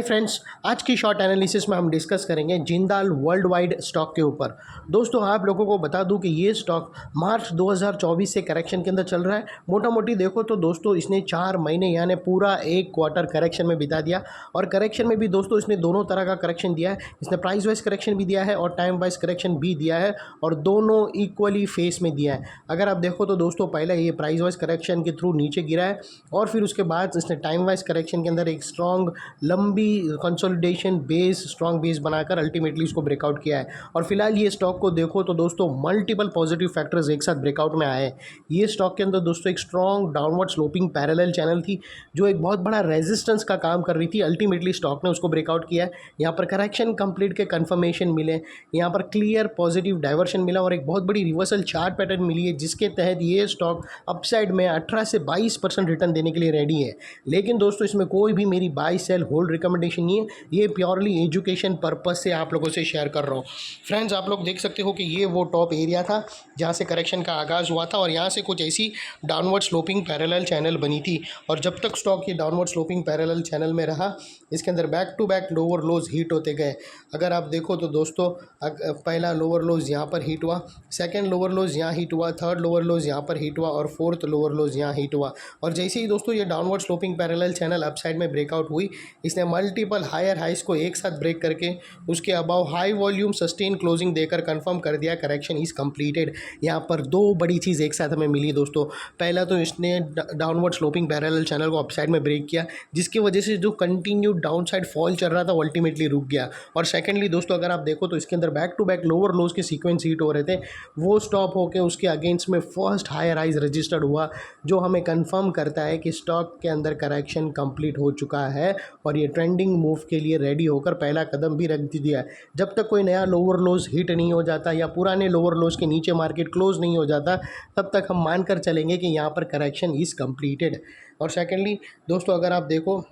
Friends, आज की short analysis में हम डिस्कस करेंगे जिंदाल वर्ल्ड वाइड स्टॉक के ऊपर। दोस्तों, आप लोगों को बता दूं कि ये स्टॉक मार्च 2024 से करेक्शन के अंदर चल रहा है। मोटा मोटी देखो तो दोस्तों इसने 4 महीने यानी पूरा एक क्वार्टर करेक्शन में बिता दिया। और करेक्शन में भी दोस्तों इसने दोनों तरह का करेक्शन दिया है। इसने प्राइस वाइज करेक्शन भी दिया है और टाइम वाइज करेक्शन भी दिया है, और दोनों इक्वली फेस में दिया है। अगर आप देखो तो दोस्तों पहले ये प्राइस वाइज करेक्शन के थ्रू नीचे गिरा है, और फिर उसके बाद इसने टाइम वाइज करेक्शन के अंदर एक स्ट्रॉन्ग लंबी कंसोलिडेशन बेस स्ट्रॉन्ग बेस बनाकर अल्टीमेटली इसको ब्रेकआउट किया है। और फिलहाल ये स्टॉक को देखो तो दोस्तों मल्टीपल पॉजिटिव फैक्टर्स एक साथ ब्रेकआउट में आए हैं। ये स्टॉक के अंदर दोस्तों एक strong downward sloping parallel channel थी जो एक बहुत बड़ा रेजिस्टेंस का काम कर रही थी। अल्टीमेटली स्टॉक ने उसको ब्रेकआउट किया है। यहाँ पर करेक्शन कंप्लीट के कन्फर्मेशन मिले, यहाँ पर क्लियर पॉजिटिव डाइवर्शन मिला और एक बहुत बड़ी रिवर्सल चार्ट पैटर्न मिली है, जिसके तहत ये स्टॉक अपसाइड में 18 से 22% रिटर्न देने के लिए रेडी है। लेकिन दोस्तों इसमें कोई भी मेरी बाई सेल होल्ड रिकमेंडेशन नहीं है, ये प्योरली एजुकेशन पर्पस से आप लोगों से शेयर कर रहा हूँ। फ्रेंड्स, आप लोग देख सकते हो कि ये वो टॉप एरिया था जहाँ से करेक्शन का आगाज़ हुआ था, और यहाँ से कुछ ऐसी डाउनवर्ड स्लोपिंग पैरेलल चैनल बनी थी। और जब तक स्टॉक ये डाउनवर्ड स्लोपिंग पैरेलल चैनल में रहा, इसके अंदर back to back lower lows hit होते गए। अगर आप देखो तो दोस्तों पहला लोअर लोज यहाँ पर हीट हुआ, सेकेंड लोअर लोज यहाँ हीट हुआ, थर्ड लोअर लोज यहाँ पर हीट हुआ, और फोर्थ लोअर लोज यहाँ हीट हुआ। और जैसे ही दोस्तों ये downward sloping parallel channel upside में ब्रेकआउट हुई, इसने मल्टीपल हायर हाइस को एक साथ ब्रेक करके उसके above high volume sustain closing देकर कंफर्म कर दिया करेक्शन इज कंप्लीटेड। यहाँ पर दो बड़ी चीज़ एक साथ हमें मिली दोस्तों। पहला तो इसने डाउनवर्ड स्लोपिंग पैरेलल चैनल को अपसाइड में ब्रेक किया, जिसकी वजह से जो कंटिन्यूड डाउन साइड फॉल चल रहा था वो अल्टीमेटली रुक गया। और सेकेंडली दोस्तों अगर आप देखो तो इसके अंदर back to back lower lows के सीक्वेंस हीट हो रहे थे, वो स्टॉप होकर उसके अगेंस्ट में फर्स्ट हायर राइज रजिस्टर्ड हुआ, जो हमें कंफर्म करता है कि स्टॉक के अंदर करेक्शन कंप्लीट हो चुका है और ये ट्रेंडिंग मूव के लिए रेडी होकर पहला कदम भी रख दिया है। जब तक कोई नया लोअर लोज हिट नहीं हो जाता या पुराने लोअर लोज के नीचे मार्केट क्लोज नहीं हो जाता, तब तक हम मानकर चलेंगे कि यहाँ पर करेक्शन इज़ कंप्लीटेड। और सेकेंडली दोस्तों अगर आप देखो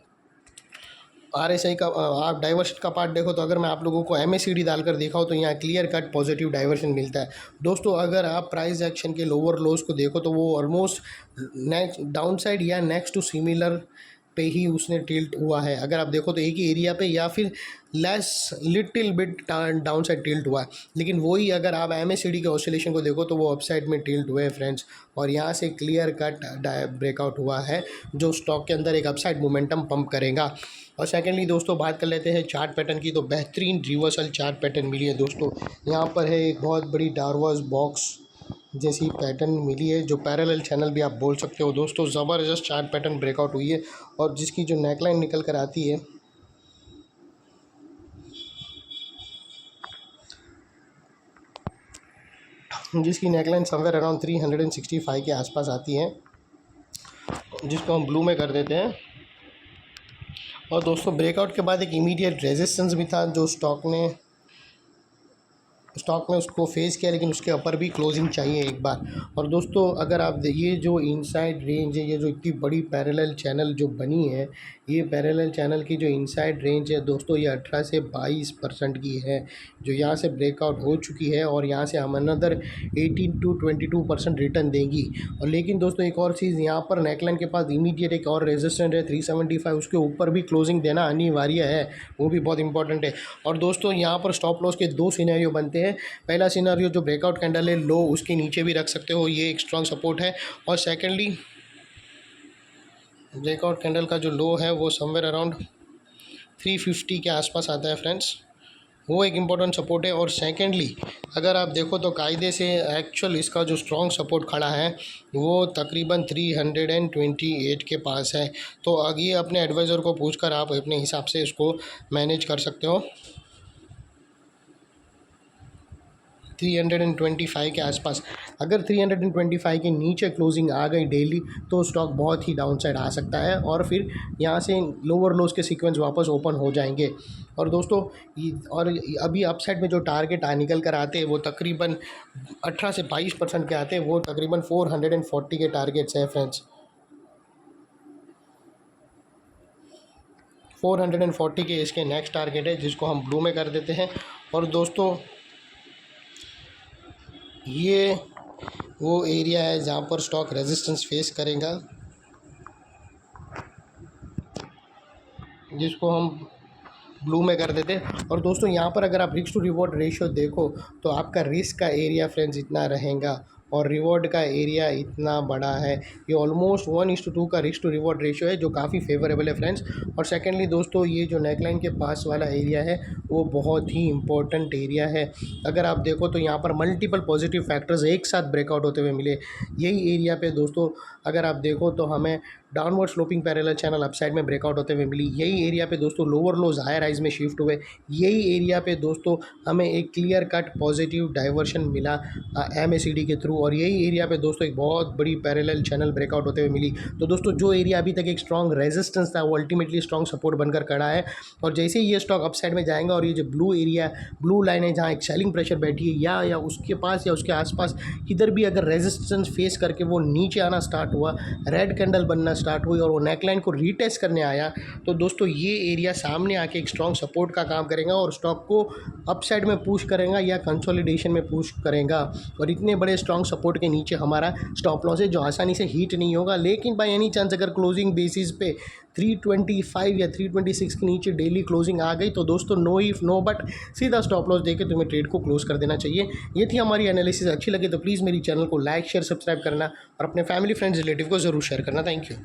RSI का आप डाइवर्शन का पार्ट देखो, तो अगर मैं आप लोगों को MACD डालकर दिखाऊँ तो यहाँ क्लियर कट पॉजिटिव डाइवर्शन मिलता है। दोस्तों अगर आप प्राइस एक्शन के लोअर लोज को देखो तो वो ऑलमोस्ट नेक्स्ट डाउन साइड या नेक्स्ट टू सिमिलर पे ही उसने टिल्ट हुआ है। अगर आप देखो तो एक ही एरिया पे या फिर less little bit down side tilt हुआ है, लेकिन वही अगर आप MACD के ऑसिलेशन को देखो तो वो अपसाइड में टिल्ट हुए हैं फ्रेंड्स। और यहाँ से क्लियर कट ब्रेकआउट हुआ है जो स्टॉक के अंदर एक अपसाइड मोमेंटम पंप करेगा। और सेकेंडली दोस्तों बात कर लेते हैं चार्ट पैटर्न की, तो बेहतरीन रिवर्सल चार्ट पैटर्न मिली है दोस्तों। यहाँ पर है एक बहुत बड़ी डार्वर्स बॉक्स जैसी पैटर्न मिली है, जो पैरेलल चैनल भी आप बोल सकते हो दोस्तों। ज़बरदस्त चार्ट पैटर्न ब्रेकआउट हुई है, और जिसकी जो नेकलाइन निकल कर आती है जिसकी नेकलाइन समवेयर अराउंड 365 के आसपास आती है, जिसको हम ब्लू में कर देते हैं। और दोस्तों ब्रेकआउट के बाद एक इमीडिएट रेजिस्टेंस भी था जो स्टॉक ने उसको फेस किया, लेकिन उसके ऊपर भी क्लोजिंग चाहिए एक बार। और दोस्तों अगर आप ये जो इनसाइड रेंज है, ये जो इतनी बड़ी पैरेलल चैनल जो बनी है, ये पैरेलल चैनल की जो इनसाइड रेंज है दोस्तों, ये 18 से 22% की है, जो यहाँ से ब्रेकआउट हो चुकी है। और यहाँ से हम अनदर 18 to 22% रिटर्न देंगी। और लेकिन दोस्तों एक और चीज़, यहाँ पर नेकलाइन के पास इमीडिएट एक और रेजिस्टेंट है 375, उसके ऊपर भी क्लोजिंग देना अनिवार्य है, वो भी बहुत इंपॉर्टेंट है। और दोस्तों यहाँ पर स्टॉप लॉस के दो सिनेरियो बनते हैं। पहला सिनेरियो जो ब्रेकआउट कैंडल है लो, उसके नीचे भी रख सकते हो, ये एक स्ट्रॉन्ग सपोर्ट है। और सेकेंडली ब्रेकआउट कैंडल का जो लो है वो समवेयर अराउंड 350 के आसपास आता है फ्रेंड्स, वो एक इम्पॉर्टेंट सपोर्ट है। और सेकेंडली अगर आप देखो तो कायदे से एक्चुअल इसका जो स्ट्रॉन्ग सपोर्ट खड़ा है वो तकरीबन 328 के पास है। तो आगे अपने एडवाइज़र को पूछकर आप अपने हिसाब से इसको मैनेज कर सकते हो। 325 के आसपास, अगर 325 के नीचे क्लोजिंग आ गई डेली, तो स्टॉक बहुत ही डाउन साइड आ सकता है, और फिर यहाँ से लोअर लोज के सीक्वेंस वापस ओपन हो जाएंगे। और दोस्तों और अभी अपसाइड में जो टारगेट निकल कर आते हैं वो तकरीबन 18 से 22% के आते हैं, वो तकरीबन 440 के टारगेट्स हैं फ्रेंड्स। 440 के इसके नेक्स्ट टारगेट है, जिसको हम ब्लू में कर देते हैं। और दोस्तों ये वो एरिया है जहाँ पर स्टॉक रेजिस्टेंस फेस करेगा, जिसको हम ब्लू में कर देते। और दोस्तों यहाँ पर अगर आप रिस्क टू रिवॉर्ड रेशियो देखो तो आपका रिस्क का एरिया फ्रेंड्स इतना रहेगा और रिवॉर्ड का एरिया इतना बड़ा है। ये ऑलमोस्ट 1:2 का रिस्क टू रिवॉर्ड रेशियो है जो काफ़ी फेवरेबल है फ्रेंड्स। और सेकेंडली दोस्तों ये जो नेकलाइन के पास वाला एरिया है वो बहुत ही इंपॉर्टेंट एरिया है। अगर आप देखो तो यहाँ पर मल्टीपल पॉजिटिव फैक्टर्स एक साथ ब्रेकआउट होते हुए मिले। यही एरिया पे दोस्तों अगर आप देखो तो हमें downward sloping parallel channel upside में ब्रेकआउट होते हुए मिली। यही एरिया पे दोस्तों लोअर लोज हायर हाइज में शिफ्ट हुए। यही एरिया पे दोस्तों हमें एक क्लियर कट पॉजिटिव डाइवर्शन मिला MACD के थ्रू। और यही एरिया पे दोस्तों एक बहुत बड़ी पैरेलल चैनल ब्रेकआउट होते हुए मिली। तो दोस्तों जो एरिया अभी तक एक स्ट्रॉन्ग रेजिस्टेंस था वो अल्टीमेटली स्ट्रॉन्ग सपोर्ट बनकर खड़ा है। और जैसे ही ये स्टॉक अपसाइड में जाएगा और ये जो ब्लू एरिया ब्लू लाइन है जहाँ एक सेलिंग प्रेशर बैठी है या उसके पास या उसके आसपास किधर भी अगर रेजिस्टेंस फेस करके वो नीचे आना स्टार्ट हुआ, रेड कैंडल बनना स्टार्ट हुई और वो नेकलाइन को रीटेस्ट करने आया, तो दोस्तों ये एरिया सामने आके एक स्ट्रॉन्ग सपोर्ट का काम करेगा और स्टॉक को अपसाइड में पुश करेगा या कंसोलिडेशन में पुश करेगा। और इतने बड़े स्ट्रॉन्ग सपोर्ट के नीचे हमारा स्टॉप लॉस है जो आसानी से हिट नहीं होगा। लेकिन बाय एनी चांस अगर क्लोजिंग बेसिस पे 325 या 326 के नीचे डेली क्लोजिंग आ गई तो दोस्तों नो इफ नो बट सीधा स्टॉप लॉस देके तुम्हें ट्रेड को क्लोज कर देना चाहिए। ये थी हमारी एनालिसिस। अच्छी लगे तो प्लीज़ मेरी चैनल को लाइक शेयर सब्सक्राइब करना और अपने फैमिली फ्रेंड्स रिलेटिव को ज़रूर शेयर करना। Thank you.